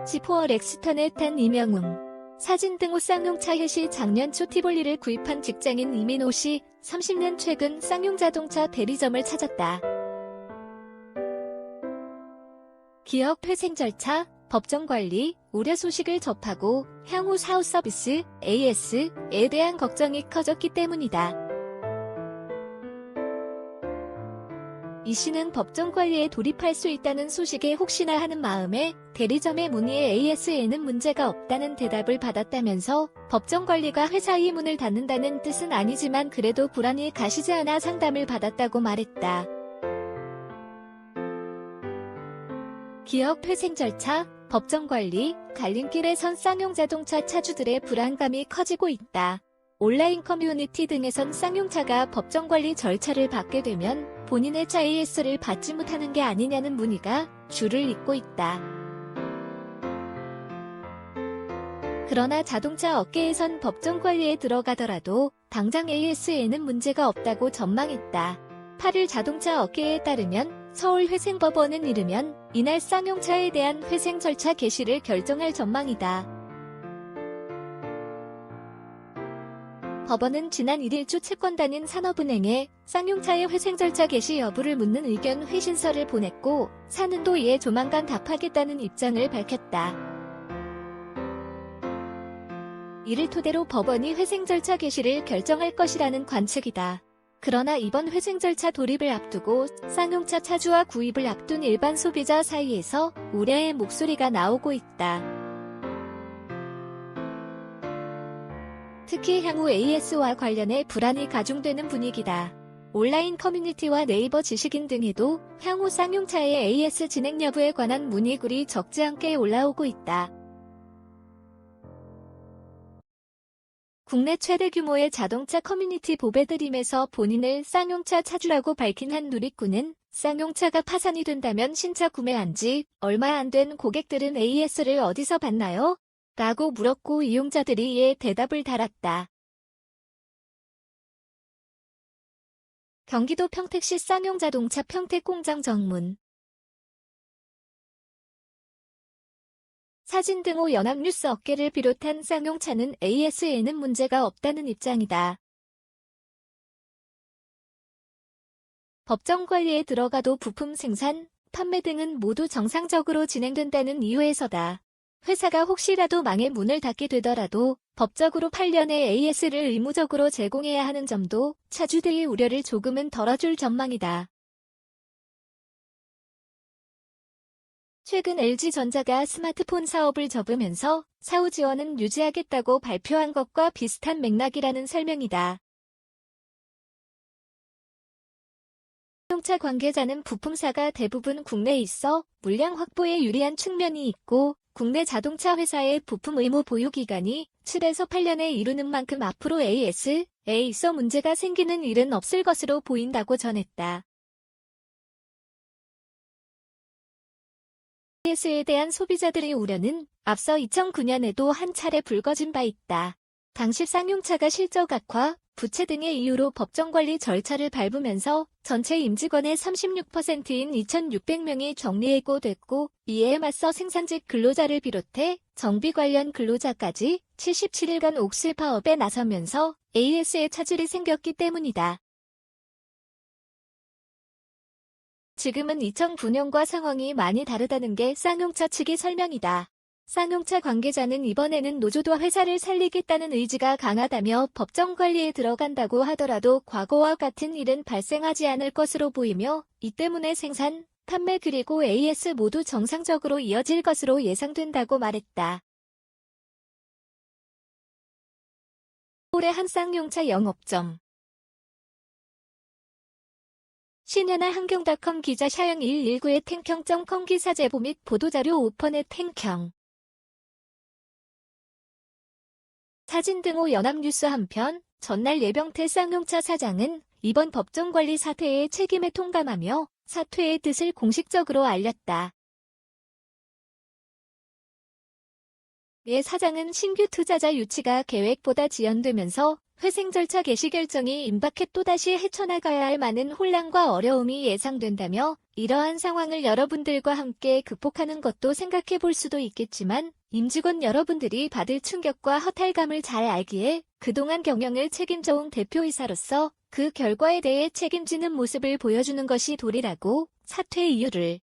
G4 렉스턴에 탄 이명웅. 사진 등 후 쌍용차 해시 작년 초 티볼리를 구입한 직장인 이민호 씨, 30년 최근 쌍용 자동차 대리점을 찾았다. 기업 회생 절차, 법정 관리, 우려 소식을 접하고 향후 사후 서비스, AS에 대한 걱정이 커졌기 때문이다. 이 씨는 법정 관리에 돌입할 수 있다는 소식에 혹시나 하는 마음에 대리점의 문의에 AS에는 문제가 없다는 대답을 받았다면서 법정 관리가 회사의 문을 닫는다는 뜻은 아니지만 그래도 불안이 가시지 않아 상담을 받았다고 말했다. 기업 회생 절차, 법정 관리, 갈림길에 선 쌍용 자동차 차주들의 불안감이 커지고 있다. 온라인 커뮤니티 등에선 쌍용차가 법정 관리 절차를 받게 되면 본인의 차 AS를 받지 못하는 게 아니냐는 문의가 줄을 잇고 있다. 그러나 자동차 업계에선 법정 관리에 들어가더라도 당장 AS에는 문제가 없다고 전망했다. 8일 자동차 업계에 따르면 서울회생법원은 이르면 이날 쌍용차에 대한 회생 절차 개시를 결정할 전망이다. 법원은 지난 1일 주 채권단인 산업은행에 쌍용차의 회생 절차 개시 여부를 묻는 의견 회신서를 보냈고 산은도 이에 조만간 답하겠다는 입장을 밝혔다. 이를 토대로 법원이 회생 절차 개시를 결정할 것이라는 관측이다. 그러나 이번 회생 절차 도입을 앞두고 쌍용차 차주와 구입을 앞둔 일반 소비자 사이에서 우려의 목소리가 나오고 있다. 특히 향후 AS와 관련해 불안이 가중되는 분위기다. 온라인 커뮤니티와 네이버 지식인 등에도 향후 쌍용차의 AS 진행 여부에 관한 문의글이 적지 않게 올라오고 있다. 국내 최대 규모의 자동차 커뮤니티 보배드림에서 본인을 쌍용차 차주라고 밝힌 한 누리꾼은 쌍용차가 파산이 된다면 신차 구매한 지 얼마 안 된 고객들은 AS를 어디서 받나요? 라고 물었고 이용자들이 이에 대답을 달았다. 경기도 평택시 쌍용자동차 평택공장 정문. 사진 등 호 연합뉴스 업계를 비롯한 쌍용차는 AS에는 문제가 없다는 입장이다. 법정 관리에 들어가도 부품 생산, 판매 등은 모두 정상적으로 진행된다는 이유에서다. 회사가 혹시라도 망해 문을 닫게 되더라도 법적으로 8년의 AS를 의무적으로 제공해야 하는 점도 차주들의 우려를 조금은 덜어줄 전망이다. 최근 LG전자가 스마트폰 사업을 접으면서 사후 지원은 유지하겠다고 발표한 것과 비슷한 맥락이라는 설명이다. 자동차 관계자는 부품사가 대부분 국내에 있어 물량 확보에 유리한 측면이 있고 국내 자동차 회사의 부품 의무 보유 기간이 7에서 8년에 이르는 만큼 앞으로 AS에 있어 문제가 생기는 일은 없을 것으로 보인다고 전했다. AS에 대한 소비자들의 우려는 앞서 2009년에도 한 차례 불거진 바 있다. 당시 쌍용차가 실적 악화, 부채 등의 이유로 법정관리 절차를 밟으면서 전체 임직원의 36%인 2,600명이 정리해고됐고 이에 맞서 생산직 근로자를 비롯해 정비 관련 근로자까지 77일간 옥실 파업에 나서면서 AS에 차질이 생겼기 때문이다. 지금은 2009년과 상황이 많이 다르다는 게 쌍용차 측의 설명이다. 쌍용차 관계자는 이번에는 노조도 회사를 살리겠다는 의지가 강하다며 법정 관리에 들어간다고 하더라도 과거와 같은 일은 발생하지 않을 것으로 보이며 이 때문에 생산, 판매 그리고 AS 모두 정상적으로 이어질 것으로 예상된다고 말했다. 올해 한 쌍용차 영업점. 신현아 한경닷컴 기자 샤영 119의 탱형.com 기사 제보 및 보도자료 오퍼넷 탱형. 사진 등 호 연합뉴스. 한편 전날 예병태 쌍용차 사장은 이번 법정관리 사태의 책임에 통감하며 사퇴의 뜻을 공식적으로 알렸다. 예 사장은 신규 투자자 유치가 계획보다 지연되면서 회생 절차 개시 결정이 임박해 또다시 헤쳐나가야 할 많은 혼란과 어려움이 예상된다며 이러한 상황을 여러분들과 함께 극복하는 것도 생각해 볼 수도 있겠지만 임직원 여러분들이 받을 충격과 허탈감을 잘 알기에 그동안 경영을 책임져온 대표이사로서 그 결과에 대해 책임지는 모습을 보여주는 것이 도리라고 사퇴 이유를